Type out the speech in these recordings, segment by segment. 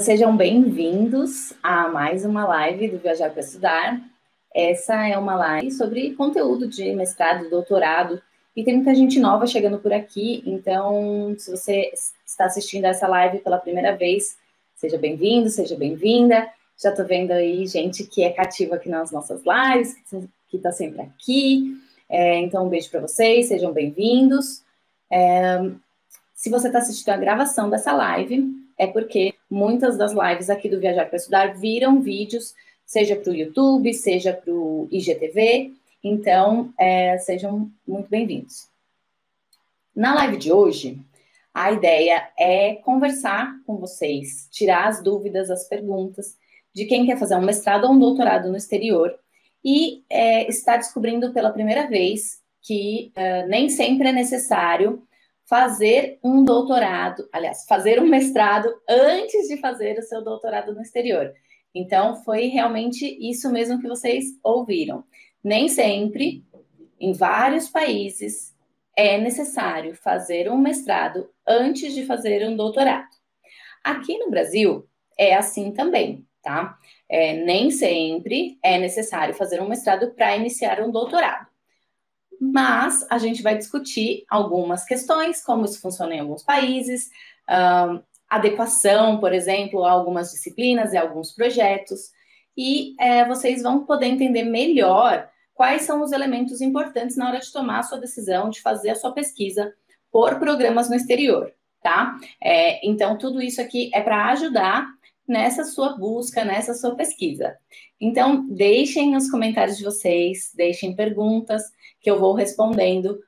Sejam bem-vindos a mais uma live do Viajar para Estudar. Essa é uma live sobre conteúdo de mestrado, doutorado, e tem muita gente nova chegando por aqui, então, se você está assistindo essa live pela primeira vez, seja bem-vindo, seja bem-vinda. Já estou vendo aí gente que é cativa aqui nas nossas lives, que está sempre aqui. Então, um beijo para vocês, sejam bem-vindos. Se você está assistindo a gravação dessa live, é porque muitas das lives aqui do Viajar para Estudar viram vídeos, seja para o YouTube, seja para o IGTV, então sejam muito bem-vindos. Na live de hoje, a ideia é conversar com vocês, tirar as dúvidas, as perguntas de quem quer fazer um mestrado ou um doutorado no exterior e está descobrindo pela primeira vez que nem sempre é necessário fazer um doutorado, aliás, fazer um mestrado antes de fazer o seu doutorado no exterior. Então, foi realmente isso mesmo que vocês ouviram. Nem sempre, em vários países, é necessário fazer um mestrado antes de fazer um doutorado. Aqui no Brasil, é assim também, tá? Nem sempre é necessário fazer um mestrado para iniciar um doutorado. Mas a gente vai discutir algumas questões, como isso funciona em alguns países, adequação, por exemplo, a algumas disciplinas e alguns projetos, e vocês vão poder entender melhor quais são os elementos importantes na hora de tomar a sua decisão de fazer a sua pesquisa por programas no exterior, tá? Então, tudo isso aqui é para ajudar nessa sua busca, nessa sua pesquisa. Então, deixem os comentários de vocês, deixem perguntas, que eu vou respondendo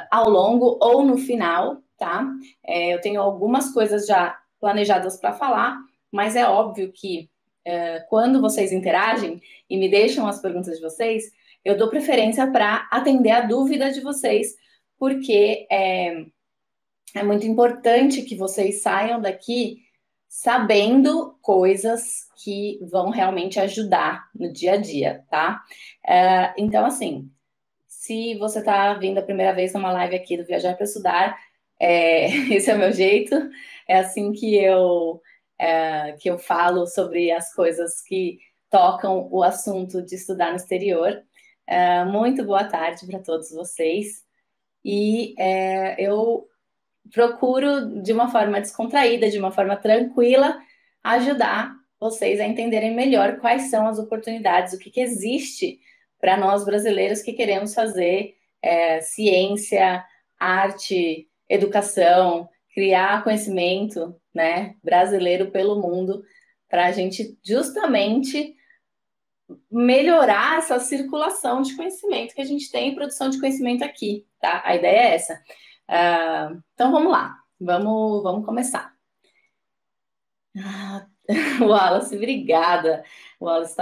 ao longo ou no final, tá? Eu tenho algumas coisas já planejadas para falar, mas é óbvio que quando vocês interagem e me deixam as perguntas de vocês, eu dou preferência para atender a dúvida de vocês, porque é muito importante que vocês saiam daqui sabendo coisas que vão realmente ajudar no dia a dia, tá? Então, assim, se você está vindo a primeira vez numa live aqui do Viajar para Estudar, esse é o meu jeito, é assim que eu falo sobre as coisas que tocam o assunto de estudar no exterior. Muito boa tarde para todos vocês. E eu procuro, de uma forma descontraída, de uma forma tranquila, ajudar vocês a entenderem melhor quais são as oportunidades, o que existe para nós brasileiros que queremos fazer ciência, arte, educação, criar conhecimento, né, brasileiro pelo mundo, para a gente justamente melhorar essa circulação de conhecimento que a gente tem em produção de conhecimento aqui, tá? A ideia é essa. Então vamos lá, vamos começar. Wallace, obrigada. O Wallace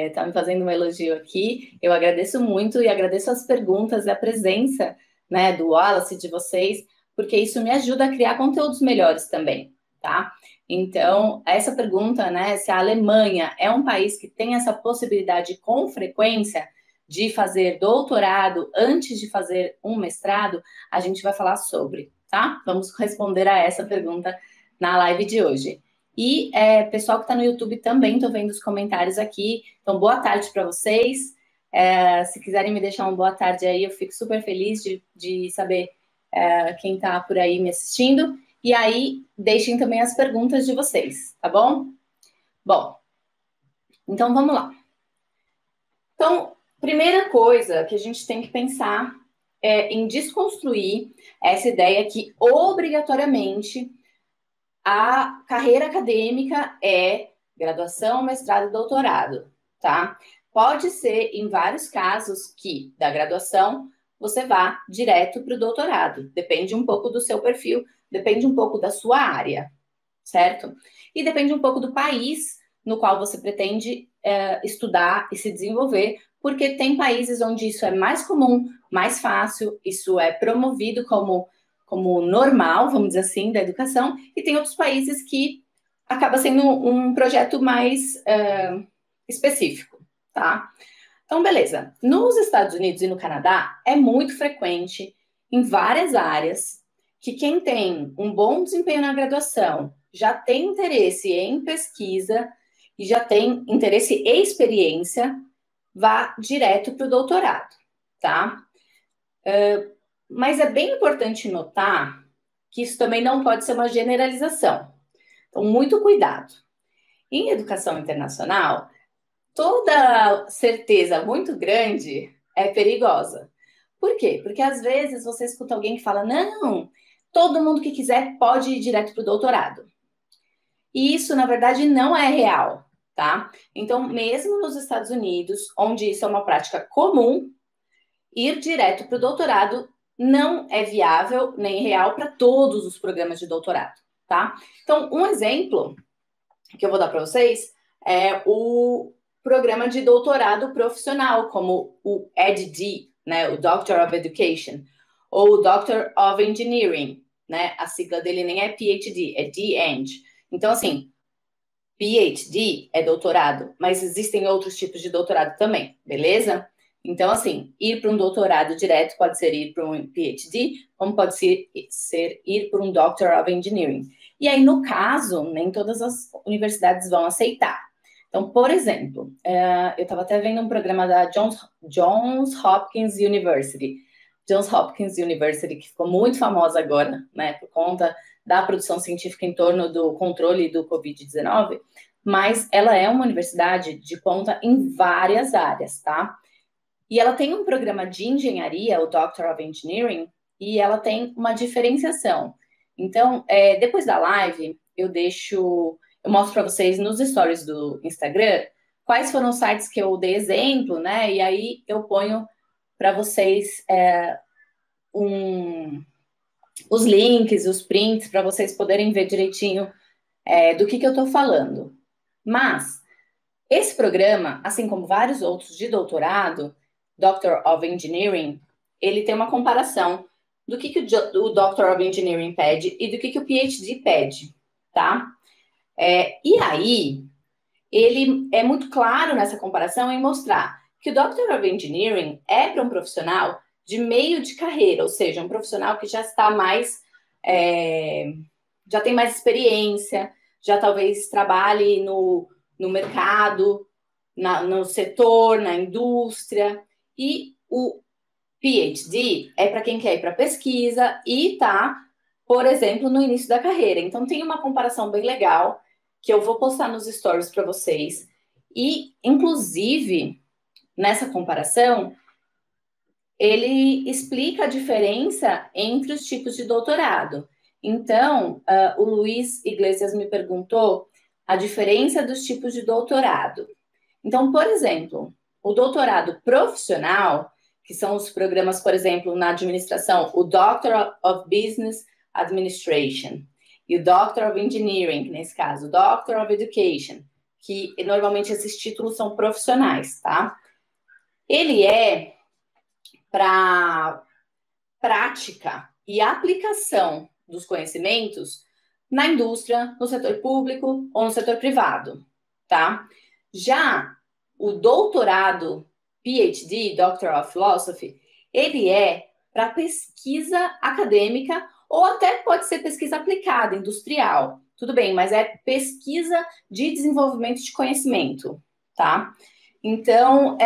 está me fazendo um elogio aqui. Eu agradeço muito e agradeço as perguntas e a presença, né, do Wallace, de vocês, porque isso me ajuda a criar conteúdos melhores também, tá? Então, essa pergunta, né, se a Alemanha é um país que tem essa possibilidade com frequência de fazer doutorado antes de fazer um mestrado, a gente vai falar sobre, tá? Vamos responder a essa pergunta na live de hoje. E pessoal que está no YouTube também, estou vendo os comentários aqui. Então, boa tarde para vocês. Se quiserem me deixar uma boa tarde aí, eu fico super feliz de saber quem está por aí me assistindo. E aí, deixem também as perguntas de vocês, tá bom? Bom, então vamos lá. Então, primeira coisa que a gente tem que pensar é em desconstruir essa ideia que, obrigatoriamente, a carreira acadêmica é graduação, mestrado e doutorado, tá? Pode ser, em vários casos, que da graduação você vá direto para o doutorado. Depende um pouco do seu perfil, depende um pouco da sua área, certo? E depende um pouco do país no qual você pretende estudar e se desenvolver, porque tem países onde isso é mais comum, mais fácil, isso é promovido como normal, vamos dizer assim, da educação, e tem outros países que acaba sendo um projeto mais específico, tá? Então, beleza. Nos Estados Unidos e no Canadá, é muito frequente, em várias áreas, que quem tem um bom desempenho na graduação já tem interesse em pesquisa e já tem interesse e experiência, vá direto para o doutorado, tá? Mas é bem importante notar que isso também não pode ser uma generalização. Então, muito cuidado. Em educação internacional, toda certeza muito grande é perigosa. Por quê? Porque às vezes você escuta alguém que fala, não, todo mundo que quiser pode ir direto para o doutorado. E isso, na verdade, não é real, tá? Então, mesmo nos Estados Unidos, onde isso é uma prática comum, ir direto para o doutorado não é viável nem real para todos os programas de doutorado, tá? Então, um exemplo que eu vou dar para vocês é o programa de doutorado profissional, como o EdD, né, o Doctor of Education, ou o Doctor of Engineering, né, a sigla dele nem é PhD, é D-Eng. Então, assim, PhD é doutorado, mas existem outros tipos de doutorado também, beleza? Então, assim, ir para um doutorado direto pode ser ir para um PhD, como pode ser ir para um Doctor of Engineering. E aí, no caso, nem todas as universidades vão aceitar. Então, por exemplo, eu estava até vendo um programa da Johns Hopkins University. Johns Hopkins University, que ficou muito famosa agora, né, por conta da produção científica em torno do controle do Covid-19, mas ela é uma universidade de ponta em várias áreas, tá? E ela tem um programa de engenharia, o Doctor of Engineering, e ela tem uma diferenciação. Então, depois da live, eu mostro para vocês nos stories do Instagram quais foram os sites que eu dei exemplo, né? E aí eu ponho para vocês os links, os prints, para vocês poderem ver direitinho do que eu estou falando. Mas esse programa, assim como vários outros de doutorado, Doctor of Engineering, ele tem uma comparação do que o Doctor of Engineering pede e do que o PhD pede, tá? E aí, ele é muito claro nessa comparação em mostrar que o Doctor of Engineering é para um profissional de meio de carreira, ou seja, um profissional que já está mais, já tem mais experiência, já talvez trabalhe no mercado, no setor, na indústria, e o PhD é para quem quer ir para pesquisa e está, por exemplo, no início da carreira. Então, tem uma comparação bem legal que eu vou postar nos stories para vocês. E, inclusive, nessa comparação, ele explica a diferença entre os tipos de doutorado. Então, o Luiz Iglesias me perguntou a diferença dos tipos de doutorado. Então, por exemplo, o doutorado profissional, que são os programas, por exemplo, na administração, o Doctor of Business Administration e o Doctor of Engineering, nesse caso, o Doctor of Education, que normalmente esses títulos são profissionais, tá? Ele é para prática e aplicação dos conhecimentos na indústria, no setor público ou no setor privado, tá? Já o doutorado PhD, Doctor of Philosophy, ele é para pesquisa acadêmica ou até pode ser pesquisa aplicada, industrial. Tudo bem, mas é pesquisa de desenvolvimento de conhecimento, tá? Então,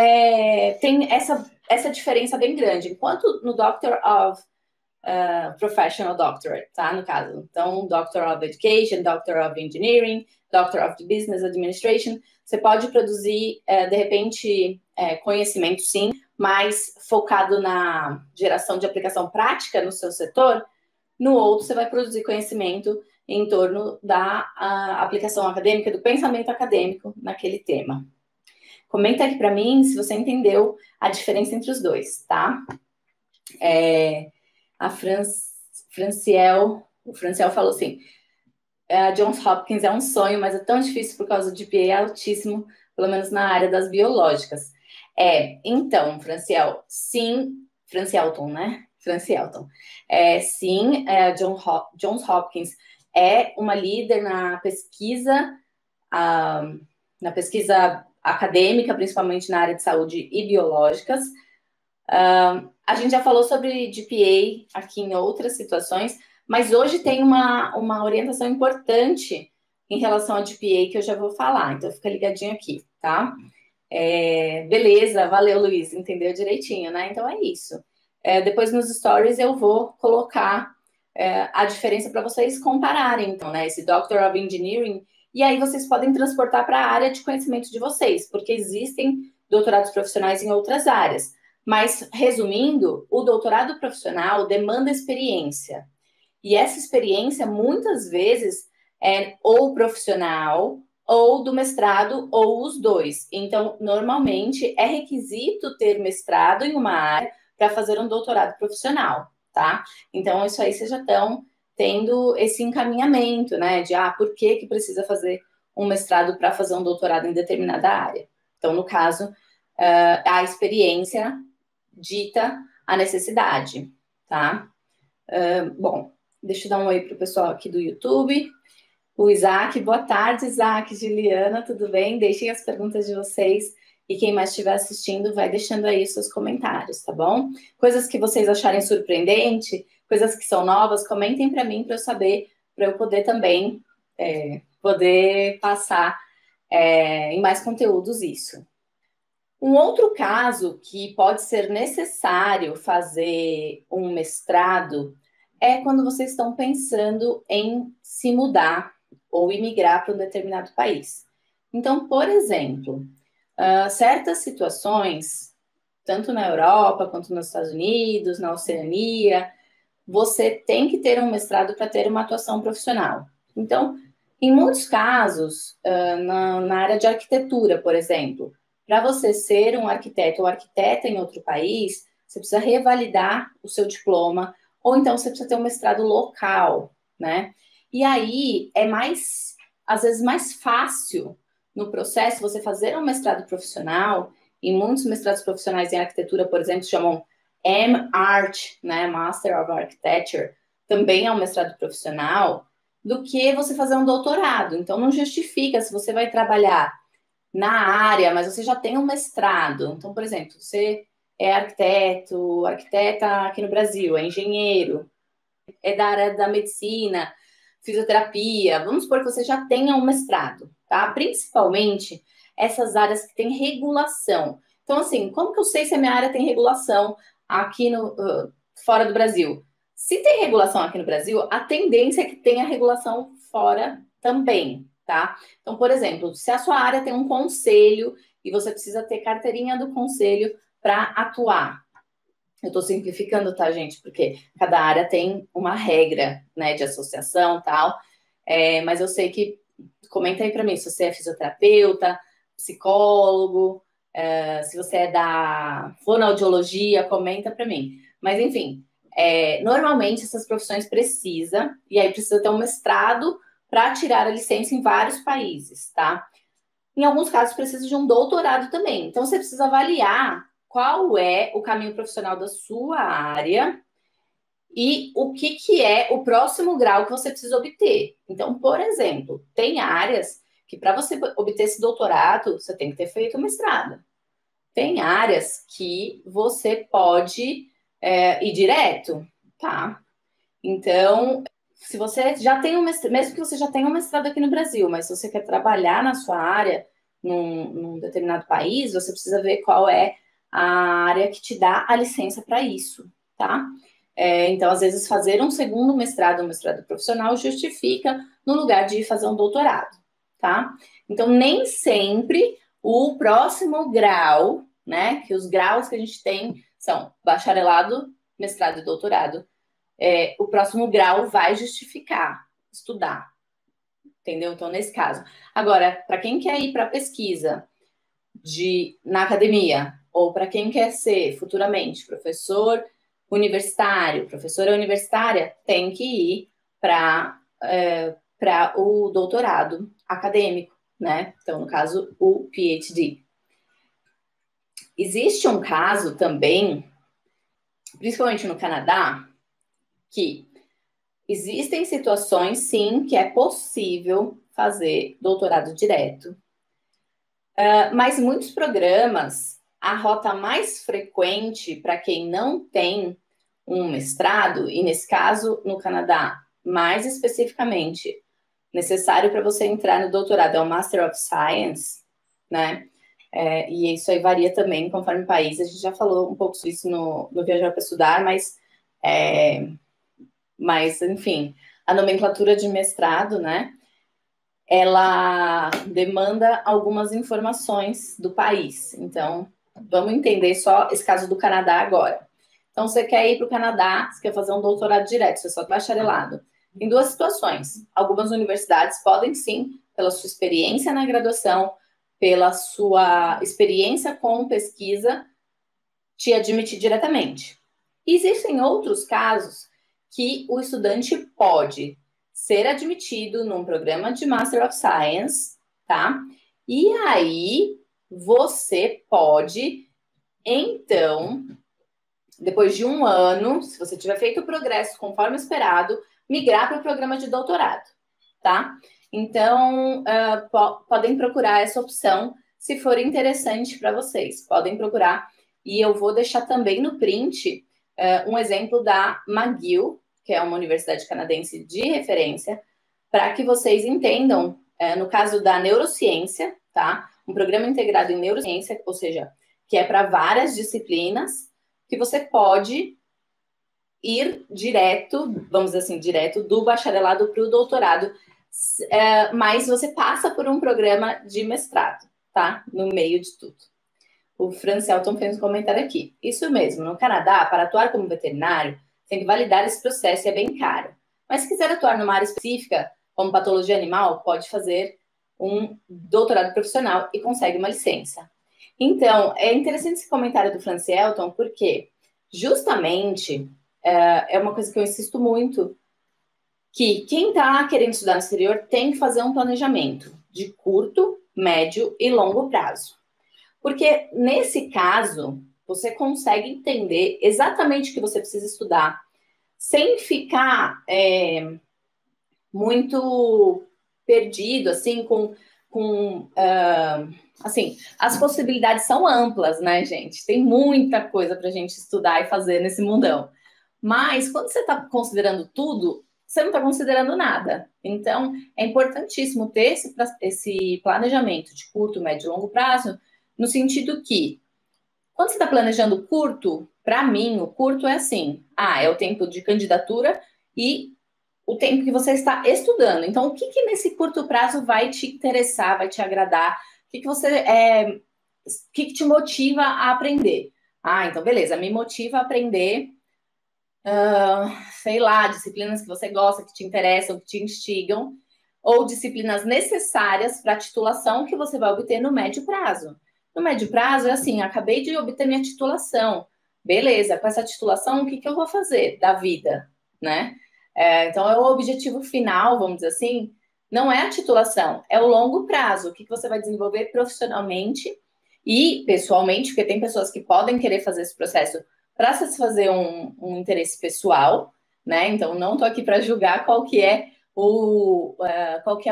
tem essa diferença bem grande. Enquanto no Doctor of Professional Doctorate, tá? No caso. Então, Doctor of Education, Doctor of Engineering, Doctor of Business Administration, você pode produzir, de repente, conhecimento, sim, mas focado na geração de aplicação prática no seu setor. No outro, você vai produzir conhecimento em torno da aplicação acadêmica, do pensamento acadêmico naquele tema. Comenta aqui para mim se você entendeu a diferença entre os dois, tá? A o Franciel falou assim, a Johns Hopkins é um sonho, mas é tão difícil por causa de GPA altíssimo, pelo menos na área das biológicas. Então, Franciel, sim, Francielton, né? Francielton. Sim, a Johns Hopkins é uma líder na pesquisa acadêmica, principalmente na área de saúde e biológicas. A gente já falou sobre GPA aqui em outras situações, Mas hoje tem uma orientação importante em relação à GPA que eu já vou falar, então fica ligadinho aqui, tá? Beleza, valeu, Luiz, entendeu direitinho, né? Então é isso. Depois nos stories eu vou colocar a diferença para vocês compararem, então, né? Esse Doctor of Engineering, e aí vocês podem transportar para a área de conhecimento de vocês, porque existem doutorados profissionais em outras áreas. Mas, resumindo, o doutorado profissional demanda experiência. E essa experiência, muitas vezes, é ou profissional, ou do mestrado, ou os dois. Então, normalmente, é requisito ter mestrado em uma área para fazer um doutorado profissional, tá? Então, isso aí vocês já estão tendo esse encaminhamento, né? De, por que precisa fazer um mestrado para fazer um doutorado em determinada área? Então, no caso, a experiência dita a necessidade, tá? Bom, deixa eu dar um oi para o pessoal aqui do YouTube. O Isaac, boa tarde, Isaac, Juliana, tudo bem? Deixem as perguntas de vocês e quem mais estiver assistindo vai deixando aí os seus comentários, tá bom? Coisas que vocês acharem surpreendente, coisas que são novas, comentem para mim para eu saber, para eu poder também poder passar em mais conteúdos isso. Um outro caso que pode ser necessário fazer um mestrado é quando vocês estão pensando em se mudar ou imigrar para um determinado país. Então, por exemplo, certas situações, tanto na Europa quanto nos Estados Unidos, na Oceania, você tem que ter um mestrado para ter uma atuação profissional. Então, em muitos casos, na área de arquitetura, por exemplo, para você ser um arquiteto ou arquiteta em outro país, você precisa revalidar o seu diploma, ou então você precisa ter um mestrado local, né? E aí é às vezes, mais fácil no processo você fazer um mestrado profissional, e muitos mestrados profissionais em arquitetura, por exemplo, se chamam M-Art, né? Master of Architecture, também é um mestrado profissional, do que você fazer um doutorado. Então, não justifica se você vai trabalhar na área, mas você já tem um mestrado. Então, por exemplo, você é arquiteta aqui no Brasil, é engenheiro, é da área da medicina, fisioterapia. Vamos supor que você já tenha um mestrado, tá? Principalmente essas áreas que têm regulação. Então, assim, como que eu sei se a minha área tem regulação aqui fora do Brasil? Se tem regulação aqui no Brasil, a tendência é que tenha regulação fora também, tá? Então, por exemplo, se a sua área tem um conselho e você precisa ter carteirinha do conselho para atuar. Eu estou simplificando, tá, gente? Porque cada área tem uma regra, né, de associação e tal. Mas eu sei que... Comenta aí para mim se você é fisioterapeuta, psicólogo, se você é da fonoaudiologia, comenta para mim. Mas, enfim, normalmente essas profissões precisam, e aí precisa ter um mestrado para tirar a licença em vários países, tá? Em alguns casos precisa de um doutorado também. Então, você precisa avaliar qual é o caminho profissional da sua área e o que é o próximo grau que você precisa obter. Então, por exemplo, tem áreas que para você obter esse doutorado, você tem que ter feito o mestrado. Tem áreas que você pode ir direto, tá? Então, se você já tem um mestrado, mesmo que você já tenha um mestrado aqui no Brasil, mas se você quer trabalhar na sua área num determinado país, você precisa ver qual é a área que te dá a licença para isso, tá? Então, às vezes, fazer um segundo mestrado, um mestrado profissional, justifica no lugar de fazer um doutorado, tá? Então, nem sempre o próximo grau, né? Que os graus que a gente tem são bacharelado, mestrado e doutorado. O próximo grau vai justificar estudar, entendeu? Então, nesse caso. Agora, para quem quer ir para pesquisa na academia, ou para quem quer ser futuramente professor universitário, professora universitária, tem que ir para o doutorado acadêmico, né? Então, no caso, o PhD. Existe um caso também, principalmente no Canadá, que existem situações, sim, que é possível fazer doutorado direto. Mas muitos programas, a rota mais frequente para quem não tem um mestrado, e nesse caso, no Canadá, mais especificamente, necessário para você entrar no doutorado é o Master of Science, né? E isso aí varia também conforme o país. A gente já falou um pouco sobre isso no Viajar para Estudar, mas, enfim, a nomenclatura de mestrado, né? Ela demanda algumas informações do país. Então, vamos entender só esse caso do Canadá agora. Então, você quer ir para o Canadá, você quer fazer um doutorado direto, você só bacharelado. Em duas situações. Algumas universidades podem, sim, pela sua experiência na graduação, pela sua experiência com pesquisa, te admitir diretamente. Existem outros casos que o estudante pode ser admitido num programa de Master of Science, tá? E aí, você pode, então, depois de um ano, se você tiver feito o progresso conforme esperado, migrar para o programa de doutorado, tá? Então, podem procurar essa opção se for interessante para vocês. Podem procurar. E eu vou deixar também no print um exemplo da McGill, que é uma universidade canadense de referência, para que vocês entendam, no caso da neurociência, tá? Um programa integrado em neurociência, ou seja, que é para várias disciplinas, que você pode ir direto, vamos dizer assim, direto do bacharelado para o doutorado, mas você passa por um programa de mestrado, tá? No meio de tudo. O Francielton fez um comentário aqui. Isso mesmo, no Canadá, para atuar como veterinário, tem que validar esse processo e é bem caro. Mas se quiser atuar numa área específica, como patologia animal, pode fazer um doutorado profissional e consegue uma licença. Então, é interessante esse comentário do Francielton, porque justamente é uma coisa que eu insisto muito, que quem está querendo estudar no exterior tem que fazer um planejamento de curto, médio e longo prazo. Porque, nesse caso, você consegue entender exatamente o que você precisa estudar, sem ficar muito perdido, assim, assim, as possibilidades são amplas, né, gente? Tem muita coisa para a gente estudar e fazer nesse mundão. Mas, quando você está considerando tudo, você não está considerando nada. Então, é importantíssimo ter esse planejamento de curto, médio e longo prazo, no sentido que, quando você está planejando curto, para mim, o curto é assim, é o tempo de candidatura e o tempo que você está estudando. Então, o que nesse curto prazo vai te interessar, vai te agradar? O que te motiva a aprender? Então, beleza, me motiva a aprender, sei lá, disciplinas que você gosta, que te interessam, que te instigam, ou disciplinas necessárias para a titulação que você vai obter no médio prazo. No médio prazo é assim, acabei de obter minha titulação. Beleza, com essa titulação, o que eu vou fazer da vida, né? Então, é o objetivo final, vamos dizer assim, não é a titulação, é o longo prazo, o que você vai desenvolver profissionalmente e pessoalmente, porque tem pessoas que podem querer fazer esse processo para satisfazer um interesse pessoal, né? Então, não estou aqui para julgar qual que é o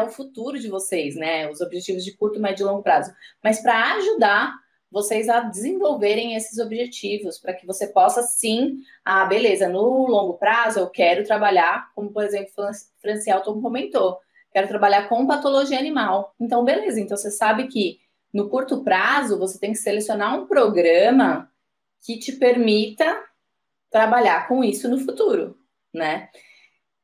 futuro de vocês, né? Os objetivos de curto, médio e longo prazo, mas para ajudar vocês a desenvolverem esses objetivos, para que você possa, sim, beleza, no longo prazo eu quero trabalhar, como, por exemplo, Francielton comentou, quero trabalhar com patologia animal. Então, beleza, então você sabe que no curto prazo você tem que selecionar um programa que te permita trabalhar com isso no futuro, né?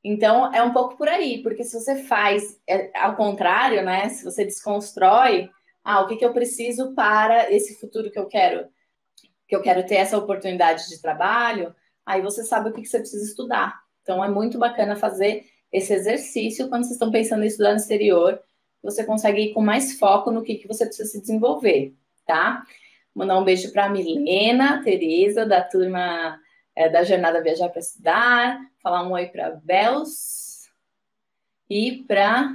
Então, é um pouco por aí, porque se você faz ao contrário, né? Se você desconstrói, o que eu preciso para esse futuro que eu quero ter essa oportunidade de trabalho, aí você sabe o que você precisa estudar. Então, é muito bacana fazer esse exercício quando vocês estão pensando em estudar no exterior, você consegue ir com mais foco no que você precisa se desenvolver, tá? Mandar um beijo para a Milena, Tereza, da turma da Jornada Viajar para Estudar, falar um oi para Bels e para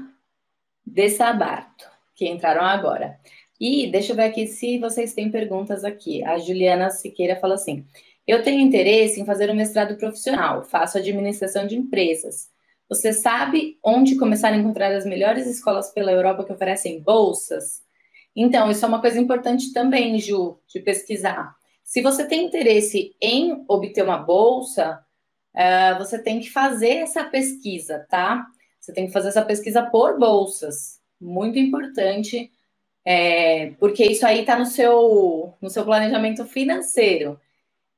Dessabarto, que entraram agora. E deixa eu ver aqui se vocês têm perguntas aqui. A Juliana Siqueira fala assim, eu tenho interesse em fazer um mestrado profissional, faço administração de empresas. Você sabe onde começar a encontrar as melhores escolas pela Europa que oferecem bolsas? Então, isso é uma coisa importante também, Ju, de pesquisar. Se você tem interesse em obter uma bolsa, você tem que fazer essa pesquisa, tá? Você tem que fazer essa pesquisa por bolsas. Muito importante, porque isso aí está no seu planejamento financeiro.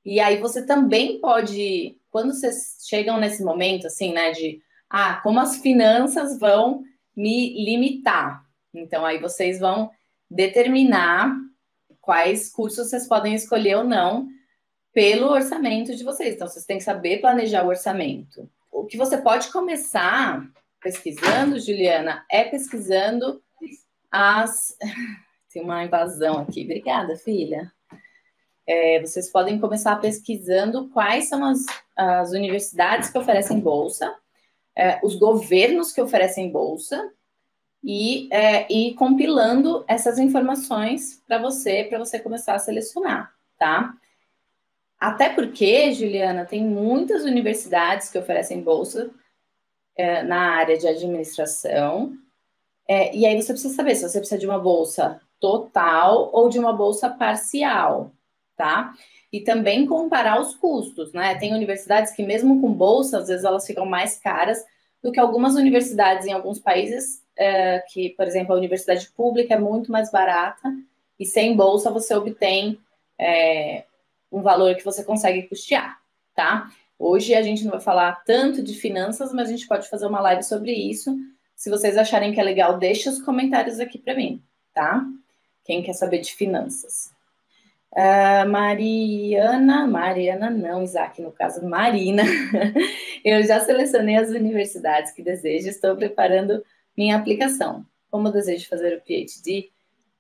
E aí você também pode, quando vocês chegam nesse momento, assim, né, de, como as finanças vão me limitar. Então, aí vocês vão determinar quais cursos vocês podem escolher ou não pelo orçamento de vocês. Então, vocês têm que saber planejar o orçamento. O que você pode começar pesquisando, Juliana, é pesquisando as. Tem uma invasão aqui. Obrigada, filha. Vocês podem começar pesquisando quais são as universidades que oferecem bolsa, os governos que oferecem bolsa, e compilando essas informações para você começar a selecionar, tá? Até porque, Juliana, tem muitas universidades que oferecem bolsa na área de administração, e aí você precisa saber se você precisa de uma bolsa total ou de uma bolsa parcial, tá? E também comparar os custos, né? Tem universidades que, mesmo com bolsa, às vezes elas ficam mais caras do que algumas universidades em alguns países, que, por exemplo, a universidade pública é muito mais barata, e sem bolsa você obtém um valor que você consegue custear, tá? Hoje a gente não vai falar tanto de finanças, mas a gente pode fazer uma live sobre isso. Se vocês acharem que é legal, deixa os comentários aqui para mim, tá? Quem quer saber de finanças? Mariana não, Isaac, no caso, Marina. Eu já selecionei as universidades que desejo, estou preparando minha aplicação. Como eu desejo fazer o PhD,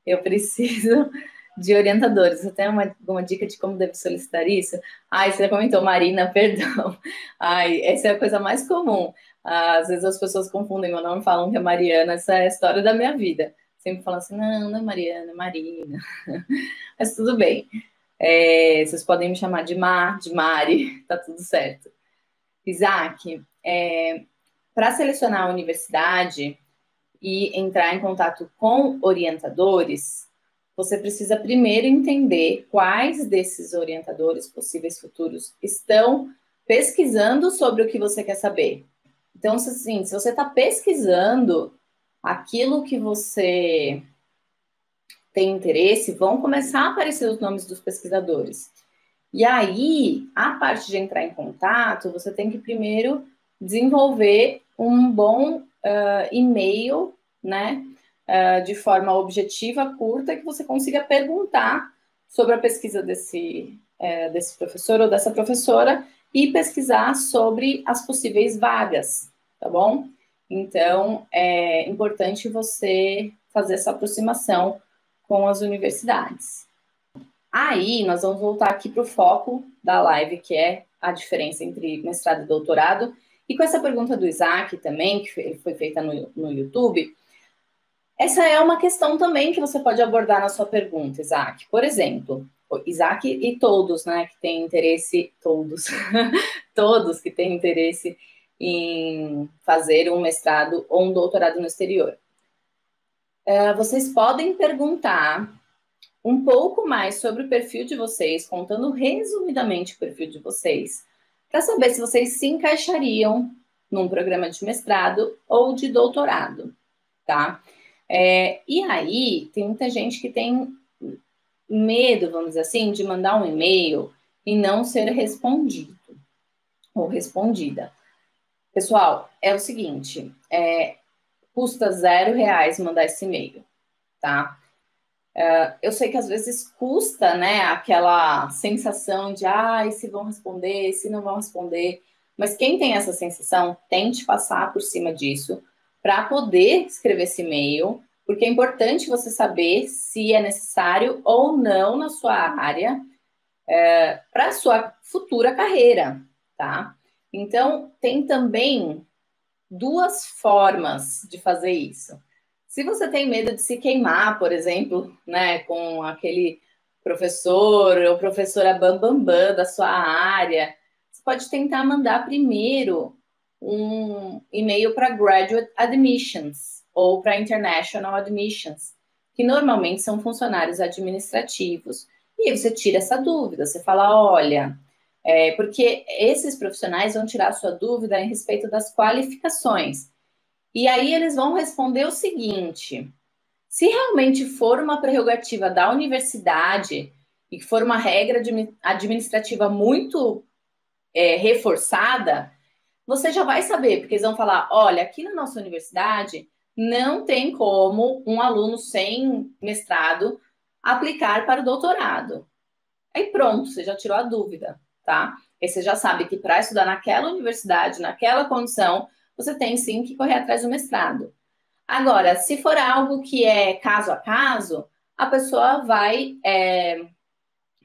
eu preciso de orientadores. Você tem alguma dica de como devo solicitar isso? Você comentou, Marina, perdão. Essa é a coisa mais comum. Às vezes as pessoas confundem meu nome e falam que é Mariana. Essa é a história da minha vida. Sempre falam assim, não é Mariana, é Marina. Mas tudo bem. Vocês podem me chamar de Mari, tá tudo certo. Isaac, para selecionar a universidade e entrar em contato com orientadores, você precisa primeiro entender quais desses orientadores possíveis futuros estão pesquisando sobre o que você quer saber. Então, assim, se você está pesquisando aquilo que você tem interesse, vão começar a aparecer os nomes dos pesquisadores. E aí, a parte de entrar em contato, você tem que primeiro desenvolver um bom e-mail, né? De forma objetiva, curta, que você consiga perguntar sobre a pesquisa desse professor ou dessa professora e pesquisar sobre as possíveis vagas, tá bom? Então, é importante você fazer essa aproximação com as universidades. Aí, nós vamos voltar aqui para o foco da live, que é a diferença entre mestrado e doutorado. E com essa pergunta do Isaac também, que foi feita no YouTube, essa é uma questão também que você pode abordar na sua pergunta, Isaac. Por exemplo, Isaac e todos, né, que têm interesse, todos que têm interesse em fazer um mestrado ou um doutorado no exterior. Vocês podem perguntar um pouco mais sobre o perfil de vocês, contando resumidamente o perfil de vocês, para saber se vocês se encaixariam num programa de mestrado ou de doutorado, tá? E aí, tem muita gente que tem medo, vamos dizer assim, de mandar um e-mail e não ser respondido ou respondida. Pessoal, é o seguinte, custa R$0 mandar esse e-mail, tá? Eu sei que às vezes custa, né, aquela sensação de, se vão responder, se não vão responder, mas quem tem essa sensação, tente passar por cima disso para poder escrever esse e-mail, porque é importante você saber se é necessário ou não na sua área para a sua futura carreira, tá? Então, tem também duas formas de fazer isso. Se você tem medo de se queimar, por exemplo, né, com aquele professor ou professora bambambam da sua área, você pode tentar mandar primeiro um e-mail para Graduate Admissions ou para International Admissions, que normalmente são funcionários administrativos. E aí você tira essa dúvida, você fala, olha, Porque esses profissionais vão tirar sua dúvida em respeito das qualificações. E aí eles vão responder o seguinte: se realmente for uma prerrogativa da universidade e que for uma regra administrativa muito reforçada, você já vai saber, porque eles vão falar, olha, aqui na nossa universidade não tem como um aluno sem mestrado aplicar para o doutorado. Aí pronto, você já tirou a dúvida, tá? Aí você já sabe que para estudar naquela universidade, naquela condição, você tem sim que correr atrás do mestrado. Agora, se for algo que é caso a caso, a pessoa vai,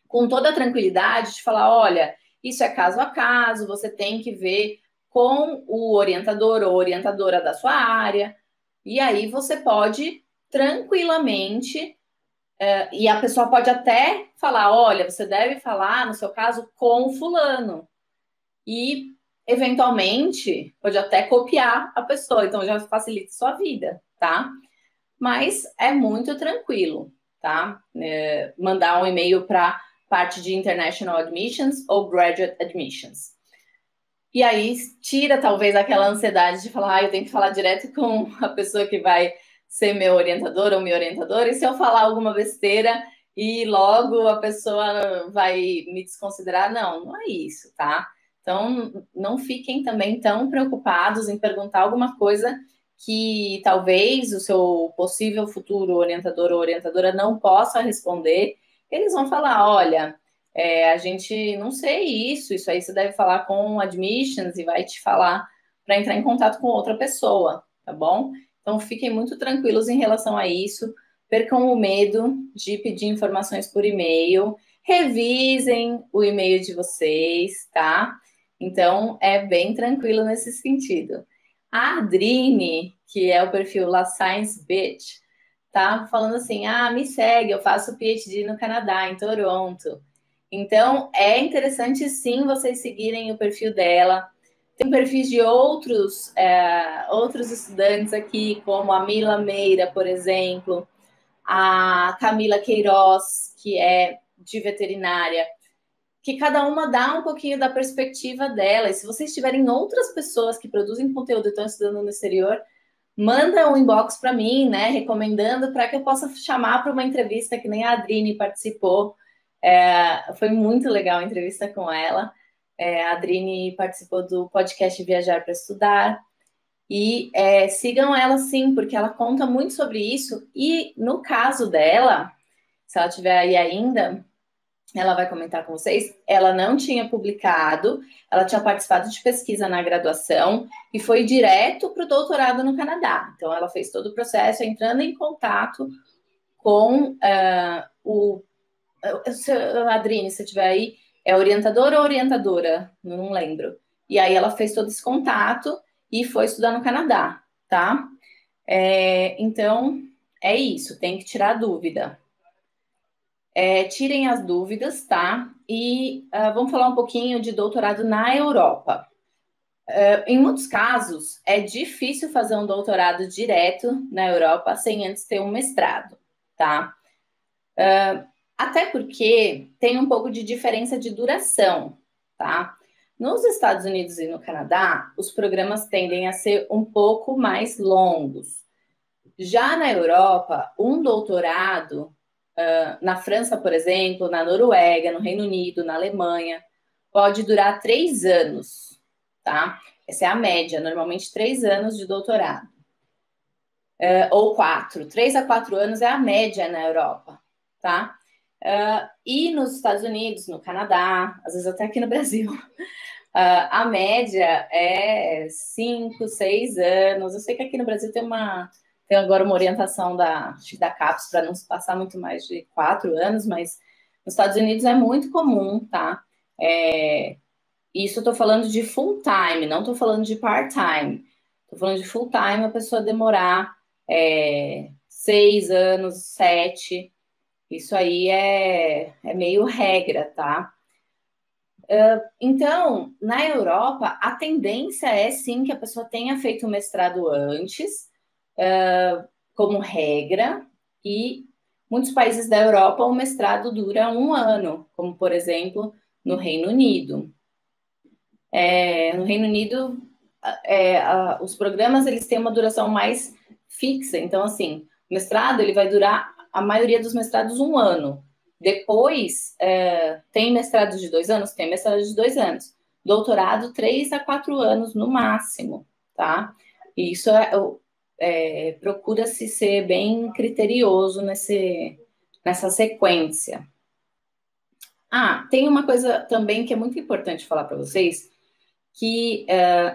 com toda a tranquilidade, de falar: olha, isso é caso a caso, você tem que ver com o orientador ou orientadora da sua área, e aí você pode tranquilamente. E a pessoa pode até falar: olha, você deve falar, no seu caso, com o fulano. E, eventualmente, pode até copiar a pessoa, então já facilita a sua vida, tá? Mas é muito tranquilo, tá? Mandar um e-mail para parte de International Admissions ou Graduate Admissions. E aí tira talvez aquela ansiedade de falar, eu tenho que falar direto com a pessoa que vai ser meu orientador ou minha orientadora, e se eu falar alguma besteira e logo a pessoa vai me desconsiderar, não é isso, tá? Então, não fiquem também tão preocupados em perguntar alguma coisa que talvez o seu possível futuro orientador ou orientadora não possa responder. Eles vão falar, olha, a gente não sei isso aí você deve falar com admissions e vai te falar para entrar em contato com outra pessoa, tá bom? Então fiquem muito tranquilos em relação a isso, percam o medo de pedir informações por e-mail, revisem o e-mail de vocês, tá? Então é bem tranquilo nesse sentido. A Adrine, que é o perfil La Science Bitch, tá falando assim: me segue, eu faço PhD no Canadá, em Toronto. Então, é interessante sim vocês seguirem o perfil dela. Tem perfis de outros estudantes aqui, como a Mila Meira, por exemplo, a Camila Queiroz, que é de veterinária, que cada uma dá um pouquinho da perspectiva dela. E se vocês tiverem outras pessoas que produzem conteúdo e estão estudando no exterior, manda um inbox para mim, né, recomendando para que eu possa chamar para uma entrevista que nem a Adrine participou. Foi muito legal a entrevista com ela. A Adrine participou do podcast Viajar para Estudar. E sigam ela sim, porque ela conta muito sobre isso. E no caso dela, se ela estiver aí ainda, ela vai comentar com vocês. Ela não tinha publicado, ela tinha participado de pesquisa na graduação e foi direto para o doutorado no Canadá. Então, ela fez todo o processo entrando em contato com o Adrine, se tiver aí, é orientador ou orientadora? Não lembro. E aí ela fez todo esse contato e foi estudar no Canadá, tá? Então, é isso, tem que tirar a dúvida. Tirem as dúvidas, tá? E vamos falar um pouquinho de doutorado na Europa. Em muitos casos, é difícil fazer um doutorado direto na Europa sem antes ter um mestrado, tá? Até porque tem um pouco de diferença de duração, tá? Nos Estados Unidos e no Canadá, os programas tendem a ser um pouco mais longos. Já na Europa, um doutorado, na França, por exemplo, na Noruega, no Reino Unido, na Alemanha, pode durar 3 anos, tá? Essa é a média, normalmente 3 anos de doutorado. Ou 4, 3 a 4 anos é a média na Europa, tá? E nos Estados Unidos, no Canadá, às vezes até aqui no Brasil, a média é 5, 6 anos. Eu sei que aqui no Brasil tem agora uma orientação da CAPES para não se passar muito mais de 4 anos, mas nos Estados Unidos é muito comum, tá? Isso eu tô falando de full time, não tô falando de part time. Tô falando de full time, a pessoa demorar 6 anos, 7. Isso aí é meio regra, tá? Então, na Europa, a tendência é sim que a pessoa tenha feito o mestrado antes, como regra, e muitos países da Europa o mestrado dura 1 ano, como por exemplo no Reino Unido. No Reino Unido, os programas eles têm uma duração mais fixa. Então, assim, o mestrado ele vai durar, a maioria dos mestrados, 1 ano. Depois, tem mestrados de 2 anos? Tem mestrados de 2 anos. Doutorado, 3 a 4 anos no máximo, tá? E isso procura-se ser bem criterioso nessa sequência. Tem uma coisa também que é muito importante falar para vocês, que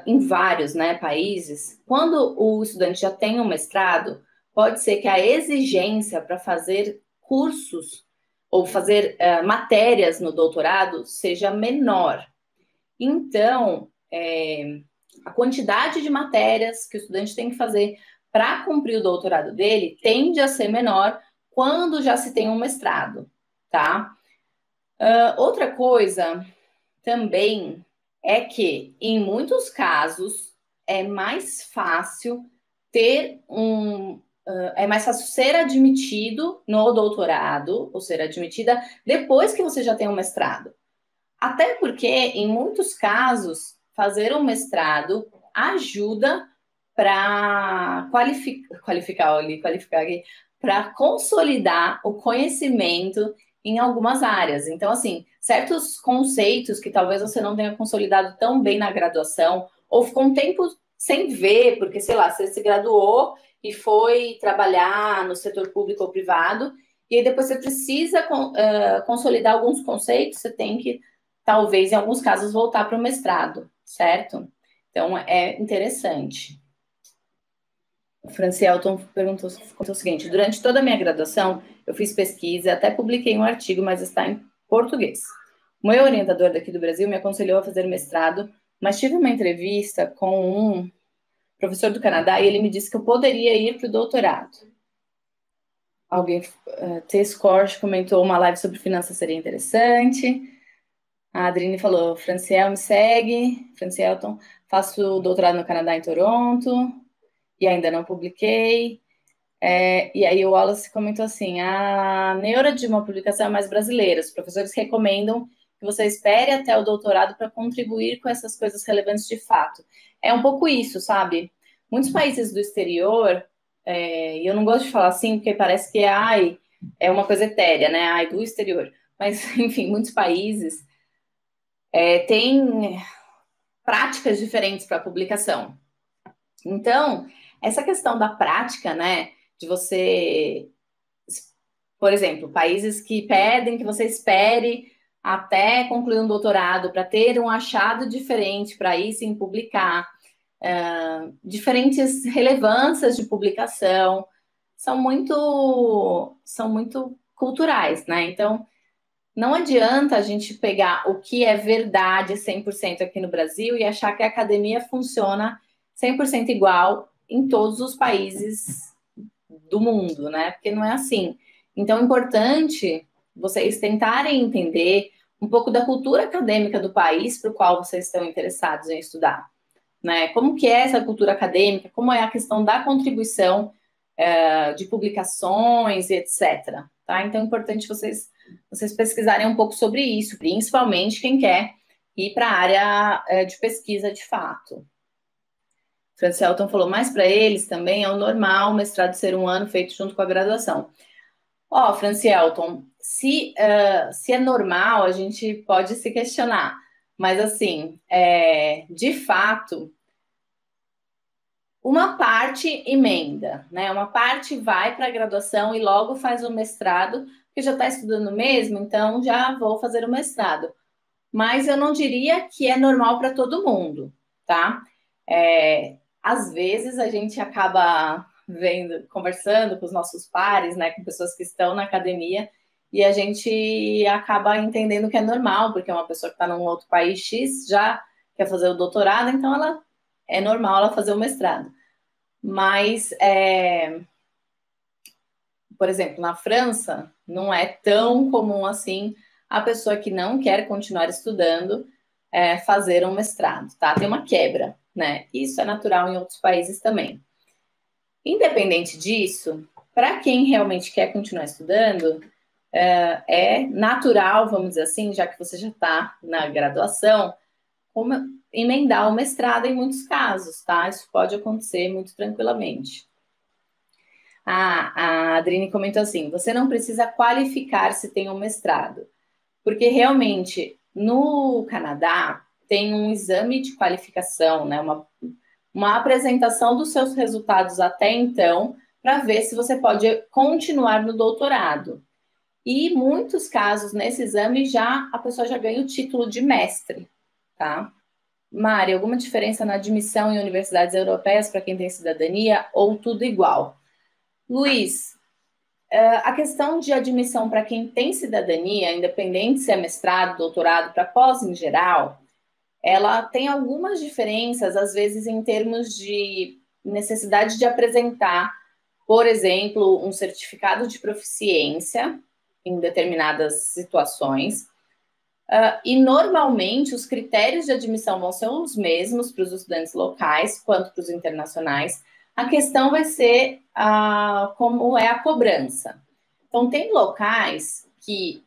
em vários, né, países, quando o estudante já tem um mestrado, pode ser que a exigência para fazer cursos ou fazer matérias no doutorado seja menor. Então, a quantidade de matérias que o estudante tem que fazer para cumprir o doutorado dele tende a ser menor quando já se tem um mestrado, tá? Outra coisa também é que, em muitos casos, é mais fácil é mais fácil ser admitido no doutorado, ou ser admitida depois que você já tem um mestrado. Até porque, em muitos casos, fazer um mestrado ajuda para para consolidar o conhecimento em algumas áreas. Então, assim, certos conceitos que talvez você não tenha consolidado tão bem na graduação, ou ficou um tempo sem ver, porque, sei lá, você se graduou e foi trabalhar no setor público ou privado, e aí depois você precisa consolidar alguns conceitos, você tem que, talvez, em alguns casos, voltar para o mestrado, certo? Então, é interessante. O Francielton perguntou o seguinte: durante toda a minha graduação, eu fiz pesquisa, até publiquei um artigo, mas está em português. O meu orientador daqui do Brasil me aconselhou a fazer mestrado, mas tive uma entrevista com um professor do Canadá e ele me disse que eu poderia ir para o doutorado. Alguém, T-Score comentou uma live sobre finanças seria interessante. A Adrine falou: Franciel, me segue. Francielton, faço doutorado no Canadá, em Toronto, e ainda não publiquei. E aí o Wallace comentou assim: a neura de uma publicação é mais brasileira. Os professores recomendam que você espere até o doutorado para contribuir com essas coisas relevantes de fato. É um pouco isso, sabe? Muitos países do exterior, e eu não gosto de falar assim, porque parece que é uma coisa etérea, né? Do exterior. Mas, enfim, muitos países têm práticas diferentes para publicação. Então, essa questão da prática, né? De você, por exemplo, países que pedem que você espere até concluir um doutorado para ter um achado diferente, para aí sim publicar, diferentes relevâncias de publicação, são muito culturais, né? Então, não adianta a gente pegar o que é verdade 100% aqui no Brasil e achar que a academia funciona 100% igual em todos os países do mundo, né? Porque não é assim. Então, é importante vocês tentarem entender um pouco da cultura acadêmica do país para o qual vocês estão interessados em estudar, né? Como que é essa cultura acadêmica, como é a questão da contribuição de publicações e etc. Tá? Então, é importante vocês pesquisarem um pouco sobre isso, principalmente quem quer ir para a área de pesquisa de fato. Francielton falou: mas para eles também é o normal o mestrado ser 1 ano feito junto com a graduação. Francielton, se é normal, a gente pode se questionar, mas assim, de fato, uma parte emenda, né? Uma parte vai para a graduação e logo faz o mestrado, porque já está estudando mesmo, então já vou fazer o mestrado. Mas eu não diria que é normal para todo mundo, tá? Às vezes a gente acaba conversando com os nossos pares, né? Com pessoas que estão na academia, e a gente acaba entendendo que é normal, porque uma pessoa que está num outro país X já quer fazer o doutorado, então é normal ela fazer o mestrado. Mas, por exemplo, na França, não é tão comum assim a pessoa que não quer continuar estudando fazer um mestrado, tá? Tem uma quebra, né? Isso é natural em outros países também. Independente disso, para quem realmente quer continuar estudando, é natural, vamos dizer assim, já que você já está na graduação, emendar o mestrado em muitos casos, tá? Isso pode acontecer muito tranquilamente. A Adrine comentou assim: você não precisa qualificar se tem um mestrado, porque realmente no Canadá tem um exame de qualificação, né? Uma apresentação dos seus resultados até então, para ver se você pode continuar no doutorado. E muitos casos nesse exame a pessoa já ganha o título de mestre, tá? Mari, alguma diferença na admissão em universidades europeias para quem tem cidadania ou tudo igual? Luiz, a questão de admissão para quem tem cidadania, independente se é mestrado, doutorado, para pós em geral, ela tem algumas diferenças, às vezes, em termos de necessidade de apresentar, por exemplo, um certificado de proficiência em determinadas situações. E, normalmente, os critérios de admissão vão ser os mesmos para os estudantes locais quanto para os internacionais. A questão vai ser como é a cobrança. Então, tem locais que,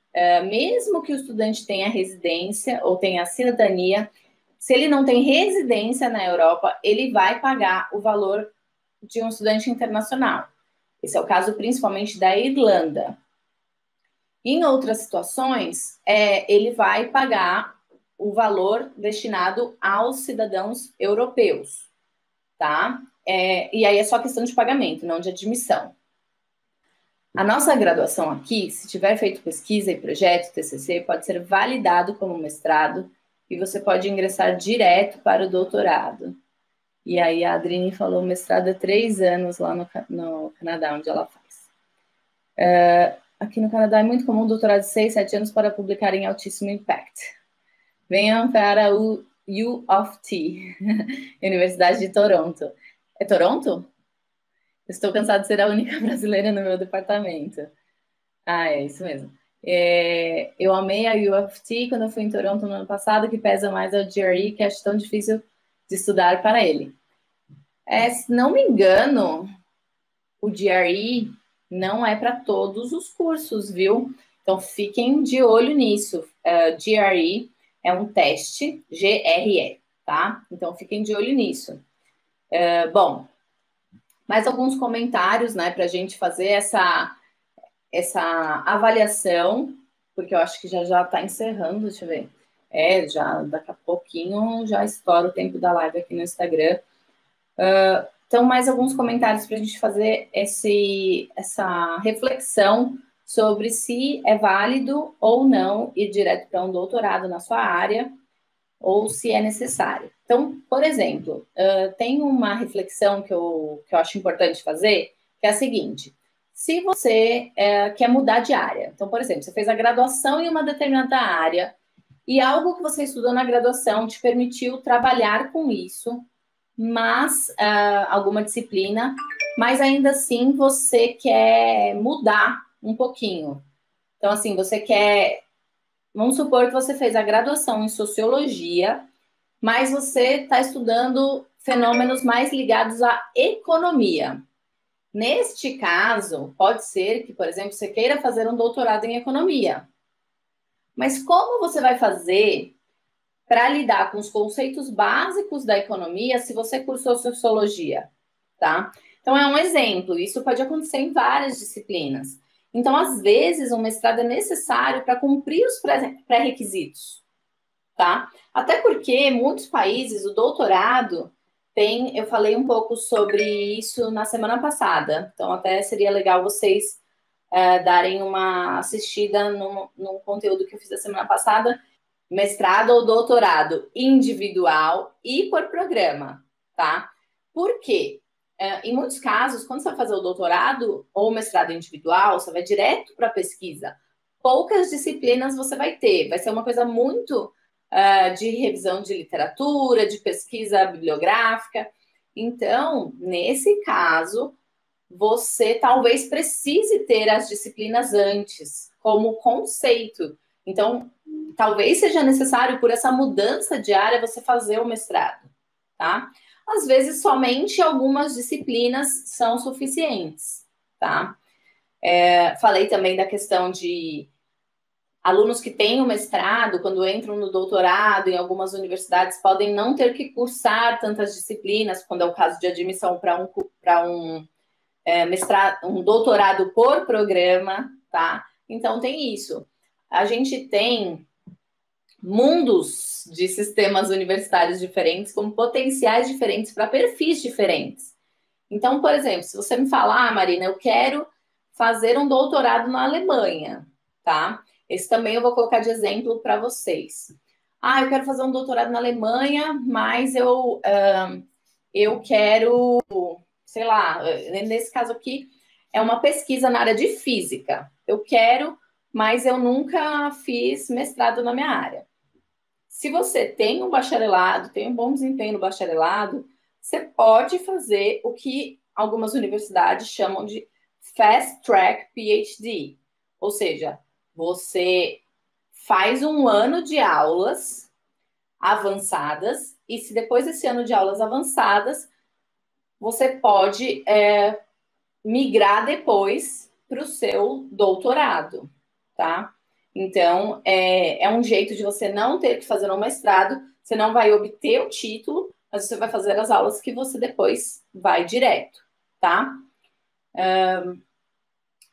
mesmo que o estudante tenha residência ou tenha cidadania, se ele não tem residência na Europa, ele vai pagar o valor de um estudante internacional. Esse é o caso principalmente da Irlanda. Em outras situações, ele vai pagar o valor destinado aos cidadãos europeus, tá? E aí é só questão de pagamento, não de admissão. A nossa graduação aqui, se tiver feito pesquisa e projeto, TCC, pode ser validado como mestrado e você pode ingressar direto para o doutorado. E aí a Adrine falou mestrado há 3 anos lá no Canadá, onde ela faz. Aqui no Canadá é muito comum doutorado de 6, 7 anos para publicar em altíssimo impact. Venham para o U of T, Universidade de Toronto. É Toronto? Estou cansada de ser a única brasileira no meu departamento. É isso mesmo. Eu amei a U of T quando eu fui em Toronto no ano passado, que pesa mais é o GRE, que acho tão difícil de estudar para ele. Se não me engano, o GRE não é para todos os cursos, viu? Então, fiquem de olho nisso. GRE é um teste, GRE, tá? Então, fiquem de olho nisso. Bom, mais alguns comentários, né, para a gente fazer essa avaliação, porque eu acho que já está encerrando, deixa eu ver. Já daqui a pouquinho já estoura o tempo da live aqui no Instagram. Então, mais alguns comentários para a gente fazer essa reflexão sobre se é válido ou não ir direto para um doutorado na sua área, ou se é necessário. Então, por exemplo, tem uma reflexão que eu acho importante fazer, que é a seguinte: se você quer mudar de área, então, por exemplo, você fez a graduação em uma determinada área, e algo que você estudou na graduação te permitiu trabalhar com isso, mas alguma disciplina, mas ainda assim você quer mudar um pouquinho. Então, assim, você quer... Vamos supor que você fez a graduação em Sociologia, mas você está estudando fenômenos mais ligados à economia. Neste caso, pode ser que, por exemplo, você queira fazer um doutorado em economia. Mas como você vai fazer para lidar com os conceitos básicos da economia se você cursou Sociologia, tá? Então, é um exemplo. Isso pode acontecer em várias disciplinas. Então, às vezes, um mestrado é necessário para cumprir os pré-requisitos, tá? Até porque, muitos países, o doutorado tem... Eu falei um pouco sobre isso na semana passada. Então, até seria legal vocês darem uma assistida num conteúdo que eu fiz a semana passada, mestrado ou doutorado individual e por programa, tá? Por quê? Em muitos casos, quando você vai fazer o doutorado ou mestrado individual, você vai direto para a pesquisa. Poucas disciplinas você vai ter. Vai ser uma coisa muito de revisão de literatura, de pesquisa bibliográfica. Então, nesse caso, você talvez precise ter as disciplinas antes, como conceito. Então, talvez seja necessário, por essa mudança de área, você fazer o mestrado, tá? Às vezes, somente algumas disciplinas são suficientes, tá? Falei também da questão de alunos que têm o mestrado, quando entram no doutorado em algumas universidades, podem não ter que cursar tantas disciplinas, quando é o caso de admissão para um doutorado por programa, tá? Então tem isso. A gente tem mundos de sistemas universitários diferentes, com potenciais diferentes para perfis diferentes. Então, por exemplo, se você me falar, Marina, eu quero fazer um doutorado na Alemanha, tá? Esse também eu vou colocar de exemplo para vocês. Eu quero fazer um doutorado na Alemanha, mas eu quero, sei lá, nesse caso aqui, é uma pesquisa na área de física. Eu quero, mas eu nunca fiz mestrado na minha área. Se você tem um bacharelado, tem um bom desempenho no bacharelado, você pode fazer o que algumas universidades chamam de Fast Track PhD. Ou seja, você faz um ano de aulas avançadas e se depois desse ano de aulas avançadas, você pode migrar depois para o seu doutorado, tá? Então, é um jeito de você não ter que fazer um mestrado, você não vai obter o título, mas você vai fazer as aulas que você depois vai direto, tá?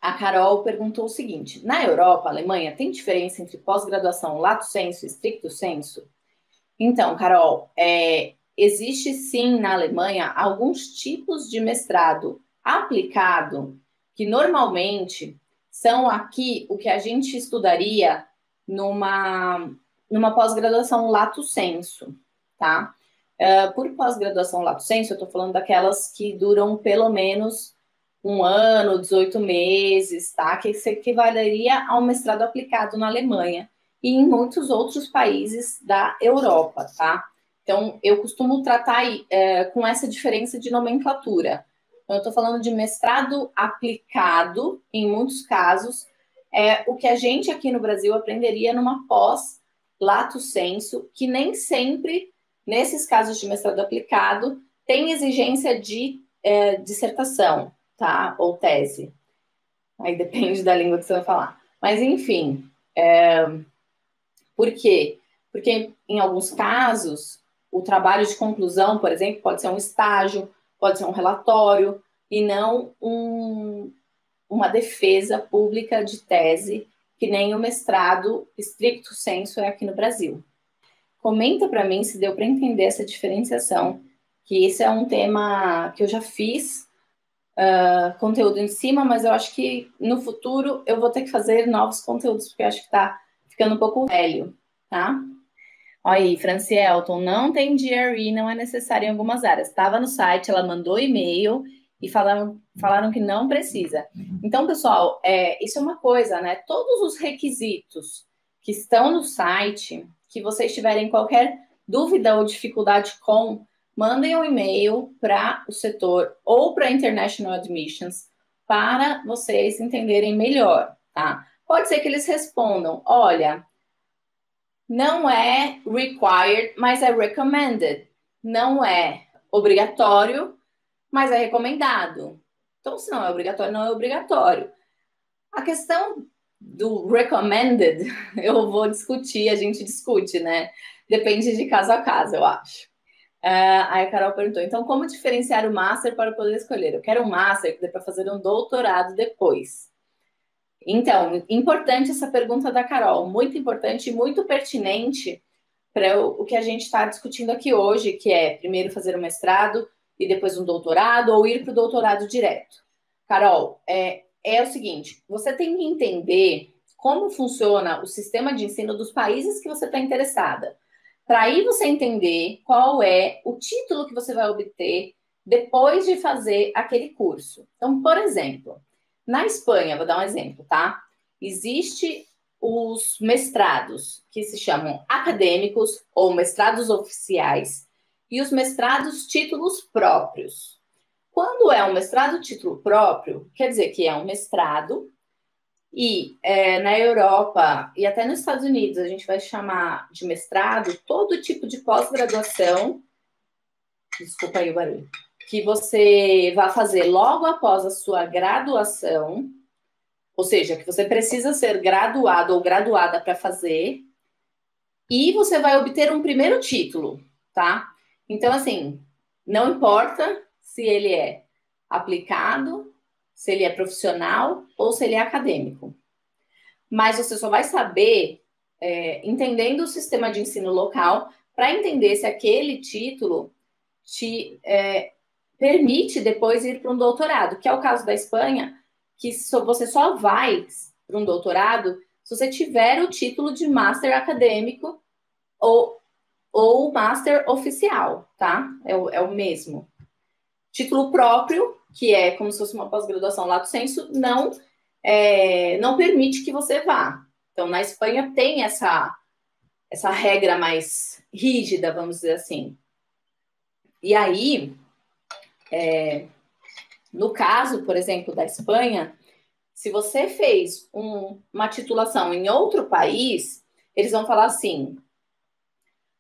A Carol perguntou o seguinte: na Europa, Alemanha, tem diferença entre pós-graduação lato sensu e stricto sensu? Então, Carol, existe sim na Alemanha alguns tipos de mestrado aplicado que normalmente são aqui o que a gente estudaria numa pós-graduação lato sensu, tá? Por pós-graduação lato sensu, eu estou falando daquelas que duram pelo menos um ano, 18 meses, tá? Que se equivaleria a um mestrado aplicado na Alemanha e em muitos outros países da Europa, tá? Então, eu costumo tratar com essa diferença de nomenclatura. Então, eu estou falando de mestrado aplicado, em muitos casos, é o que a gente aqui no Brasil aprenderia numa pós lato sensu, que nem sempre, nesses casos de mestrado aplicado, tem exigência de dissertação, tá? Ou tese. Aí depende da língua que você vai falar. Mas, enfim, por quê? Porque, em alguns casos, o trabalho de conclusão, por exemplo, pode ser um estágio, pode ser um relatório, e não uma defesa pública de tese, que nem o mestrado stricto sensu é aqui no Brasil. Comenta para mim se deu para entender essa diferenciação, que esse é um tema que eu já fiz conteúdo em cima, mas eu acho que no futuro eu vou ter que fazer novos conteúdos, porque eu acho que está ficando um pouco velho, tá? Olha aí, Francielton, não tem GRE, não é necessário em algumas áreas. Estava no site, ela mandou e-mail e falaram que não precisa. Então, pessoal, isso é uma coisa, né? Todos os requisitos que estão no site, que vocês tiverem qualquer dúvida ou dificuldade com, mandem um e-mail para o setor ou para a International Admissions para vocês entenderem melhor, tá? Pode ser que eles respondam, olha, não é required, mas é recommended. Não é obrigatório, mas é recomendado. Então, se não é obrigatório, não é obrigatório. A questão do recommended, eu vou discutir, a gente discute, né? Depende de caso a caso, eu acho. Aí a Carol perguntou, então, como diferenciar o master para poder escolher? Eu quero um master que dê para fazer um doutorado depois. Então, importante essa pergunta da Carol, muito importante e muito pertinente para o que a gente está discutindo aqui hoje, que é primeiro fazer um mestrado e depois um doutorado, ou ir para o doutorado direto. Carol, é o seguinte, você tem que entender como funciona o sistema de ensino dos países que você está interessada. Para aí você entender qual é o título que você vai obter depois de fazer aquele curso. Então, por exemplo, na Espanha, vou dar um exemplo, tá? Existe os mestrados, que se chamam acadêmicos ou mestrados oficiais, e os mestrados títulos próprios. Quando é um mestrado título próprio, quer dizer que é um mestrado, e na Europa e até nos Estados Unidos a gente vai chamar de mestrado todo tipo de pós-graduação, desculpa aí o barulho, que você vai fazer logo após a sua graduação, ou seja, que você precisa ser graduado ou graduada para fazer, e você vai obter um primeiro título, tá? Então, assim, não importa se ele é aplicado, se ele é profissional ou se ele é acadêmico. Mas você só vai saber entendendo o sistema de ensino local para entender se aquele título te permite depois ir para um doutorado, que é o caso da Espanha, que você só vai para um doutorado se você tiver o título de master acadêmico ou master oficial, tá? É o mesmo. Título próprio, que é como se fosse uma pós-graduação lato sensu, não permite que você vá. Então, na Espanha tem essa regra mais rígida, vamos dizer assim. E aí, no caso, por exemplo, da Espanha, se você fez uma titulação em outro país, eles vão falar assim: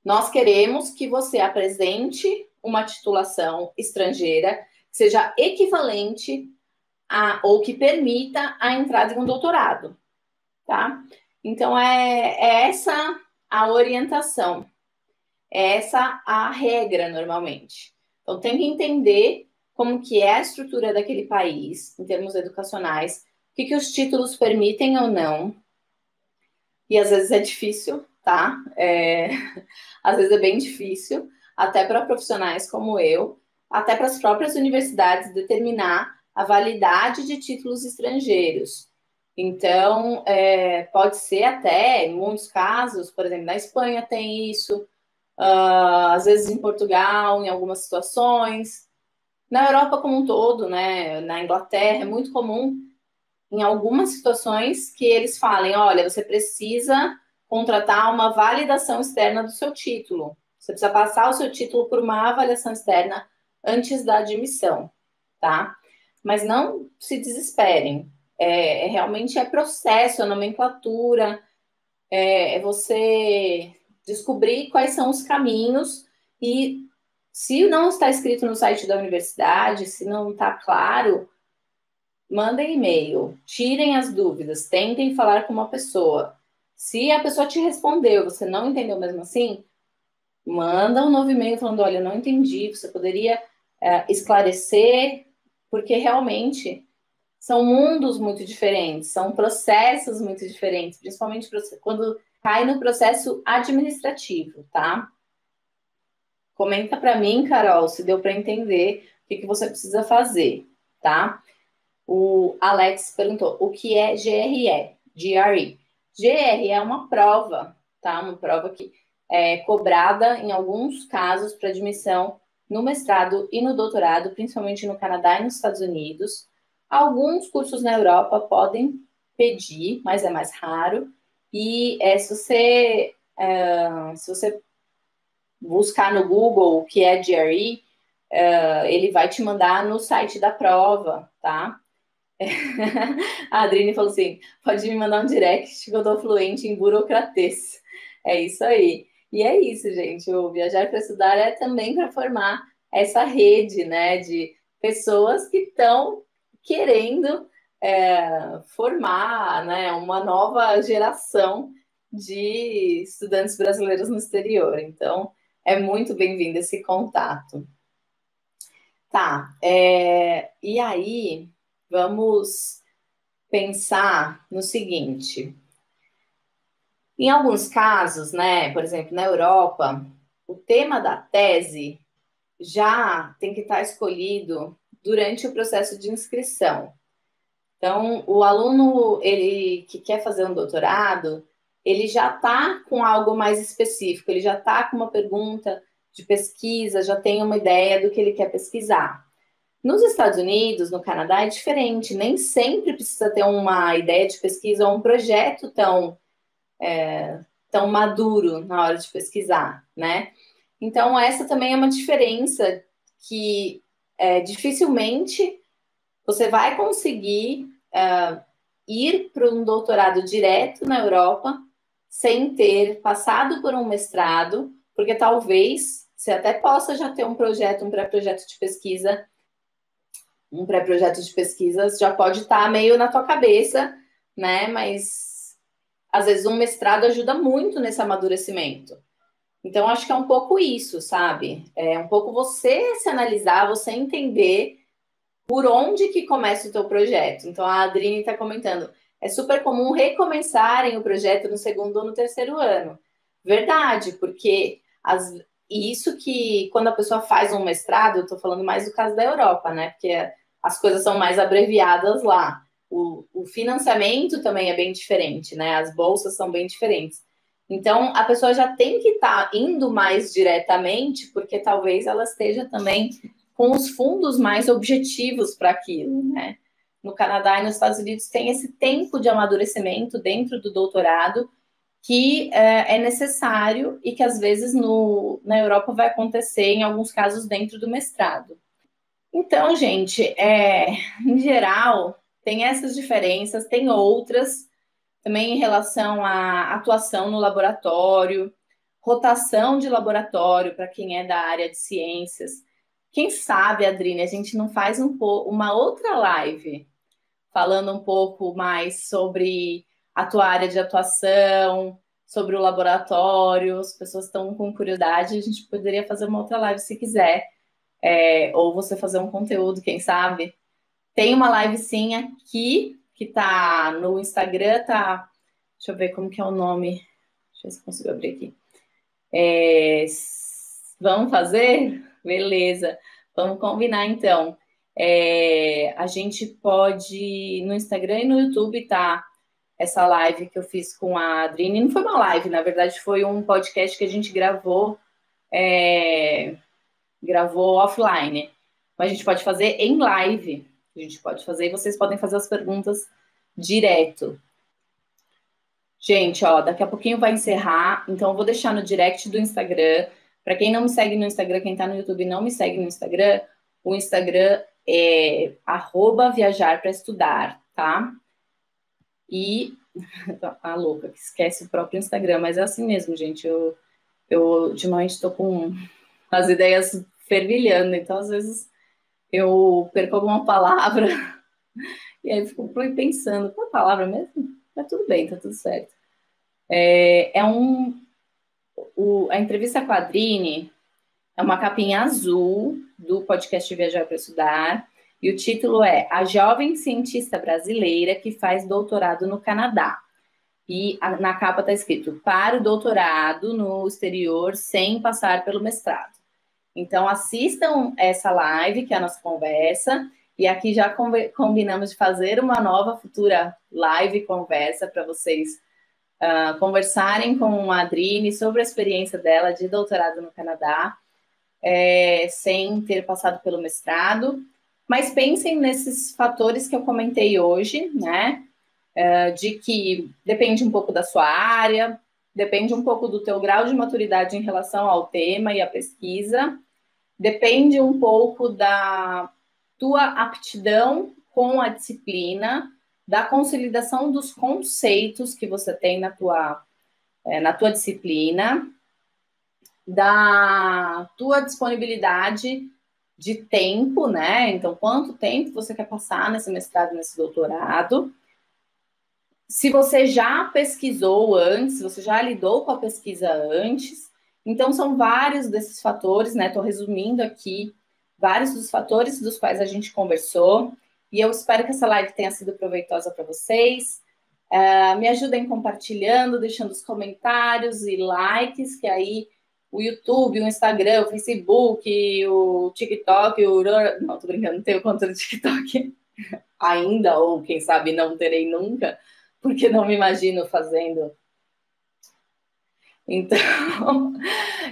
nós queremos que você apresente uma titulação estrangeira que seja equivalente ou que permita a entrada em um doutorado, tá? Então, é essa a orientação, é essa a regra, normalmente. Então, tem que entender como que é a estrutura daquele país, em termos educacionais, o que os títulos permitem ou não, e às vezes é difícil, tá? Às vezes é bem difícil, até para profissionais como eu, até para as próprias universidades determinar a validade de títulos estrangeiros. Então, pode ser até, em muitos casos, por exemplo, na Espanha tem isso, às vezes em Portugal, em algumas situações. Na Europa como um todo, né, na Inglaterra, é muito comum, em algumas situações, que eles falem: olha, você precisa contratar uma validação externa do seu título. Você precisa passar o seu título por uma avaliação externa antes da admissão, tá? Mas não se desesperem. Realmente é processo, é nomenclatura, é você descobrir quais são os caminhos e se não está escrito no site da universidade, se não está claro, mandem e-mail, tirem as dúvidas, tentem falar com uma pessoa. Se a pessoa te respondeu, você não entendeu mesmo assim, manda um novo e-mail falando: olha, eu não entendi, você poderia esclarecer, porque realmente são mundos muito diferentes, são processos muito diferentes, principalmente quando cai no processo administrativo, tá? Comenta para mim, Carol, se deu para entender o que você precisa fazer, tá? O Alex perguntou: o que é GRE? GRE. GRE é uma prova, tá? Uma prova que é cobrada em alguns casos para admissão no mestrado e no doutorado, principalmente no Canadá e nos Estados Unidos. Alguns cursos na Europa podem pedir, mas é mais raro. E se você buscar no Google o que é GRE, ele vai te mandar no site da prova, tá? A Adrine falou assim: pode me mandar um direct que eu tô fluente em burocratês. É isso aí. E é isso, gente. O Viajar para Estudar é também para formar essa rede, né, de pessoas que estão querendo formar, né, uma nova geração de estudantes brasileiros no exterior. Então, é muito bem-vindo esse contato. Tá, e aí vamos pensar no seguinte: em alguns casos, né, por exemplo, na Europa, o tema da tese já tem que estar escolhido durante o processo de inscrição. Então, o aluno, ele que quer fazer um doutorado, ele já está com algo mais específico, ele já está com uma pergunta de pesquisa, já tem uma ideia do que ele quer pesquisar. Nos Estados Unidos, no Canadá, é diferente. Nem sempre precisa ter uma ideia de pesquisa ou um projeto tão maduro na hora de pesquisar, né? Então, essa também é uma diferença que dificilmente você vai conseguir ir para um doutorado direto na Europa sem ter passado por um mestrado, porque talvez você até possa já ter um pré-projeto de pesquisa. Um pré-projeto de pesquisa já pode estar meio na tua cabeça né? Mas às vezes um mestrado ajuda muito nesse amadurecimento. Então, acho que é um pouco isso, sabe? É um pouco você se analisar, você entender por onde que começa o teu projeto. Então, a Adrine está comentando, é super comum recomeçarem o projeto no segundo ou no terceiro ano. Verdade, porque isso que quando a pessoa faz um mestrado, eu estou falando mais do caso da Europa, né? Porque as coisas são mais abreviadas lá. O financiamento também é bem diferente, né? As bolsas são bem diferentes. Então, a pessoa já tem que estar indo mais diretamente, porque talvez ela esteja também com os fundos mais objetivos para aquilo, né? No Canadá e nos Estados Unidos tem esse tempo de amadurecimento dentro do doutorado que é necessário e que às vezes na Europa vai acontecer em alguns casos dentro do mestrado. Então, gente, em geral, tem essas diferenças, tem outras também em relação à atuação no laboratório, rotação de laboratório para quem é da área de ciências. Quem sabe, Adrine, a gente não faz uma outra live falando um pouco mais sobre a tua área de atuação, sobre o laboratório, as pessoas estão com curiosidade, a gente poderia fazer uma outra live se quiser, ou você fazer um conteúdo, quem sabe. Tem uma live sim aqui, que tá no Instagram, tá. Deixa eu ver como que é o nome. Deixa eu ver se eu consigo abrir aqui. Vamos fazer? Beleza. Vamos combinar então. A gente pode no Instagram e no YouTube, tá? Essa live que eu fiz com a Adrine. Não foi uma live, na verdade, foi um podcast que a gente gravou offline. Mas a gente pode fazer em live. A gente pode fazer e vocês podem fazer as perguntas direto. Gente, ó, daqui a pouquinho vai encerrar, então eu vou deixar no direct do Instagram. Para quem não me segue no Instagram, quem tá no YouTube não me segue no Instagram, o Instagram é @viajar para estudar, tá? E a louca que esquece o próprio Instagram, mas é assim mesmo, gente. Eu ultimamente estou com as ideias fervilhando, então às vezes eu perco alguma palavra e aí fico pensando, qual a palavra mesmo? Mas tudo bem, tá tudo certo. A entrevista com a Adrine é uma capinha azul do podcast Viajar para Estudar, e o título é A Jovem Cientista Brasileira que faz doutorado no Canadá. E na capa está escrito para o doutorado no exterior sem passar pelo mestrado. Então, assistam essa live, que é a nossa conversa, e aqui já combinamos de fazer uma nova futura live conversa para vocês conversarem com a Adrine sobre a experiência dela de doutorado no Canadá, sem ter passado pelo mestrado. Mas pensem nesses fatores que eu comentei hoje, né? De que depende um pouco da sua área, depende um pouco do teu grau de maturidade em relação ao tema e à pesquisa, depende um pouco da tua aptidão com a disciplina, da consolidação dos conceitos que você tem na tua disciplina, da tua disponibilidade de tempo, né? Então, quanto tempo você quer passar nesse mestrado, nesse doutorado? Se você já pesquisou antes, se você já lidou com a pesquisa antes, então são vários desses fatores, né? Estou resumindo aqui vários dos fatores dos quais a gente conversou, e eu espero que essa live tenha sido proveitosa para vocês. Me ajudem compartilhando, deixando os comentários e likes, que aí o YouTube, o Instagram, o Facebook, o TikTok, não, tô brincando, não tenho conta do TikTok ainda, ou quem sabe não terei nunca, porque não me imagino fazendo.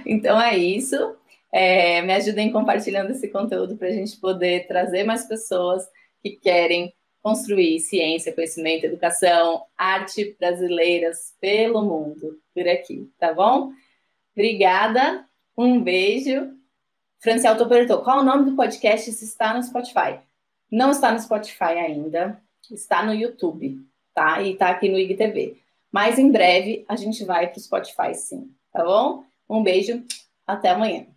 Então é isso. Me ajudem compartilhando esse conteúdo para a gente poder trazer mais pessoas que querem construir ciência, conhecimento, educação, arte brasileiras pelo mundo, por aqui, tá bom? Obrigada, um beijo. Franciel perguntou, qual o nome do podcast se está no Spotify? Não está no Spotify ainda, está no YouTube, tá? E está aqui no IGTV. Mas em breve a gente vai para o Spotify, sim, tá bom? Um beijo, até amanhã.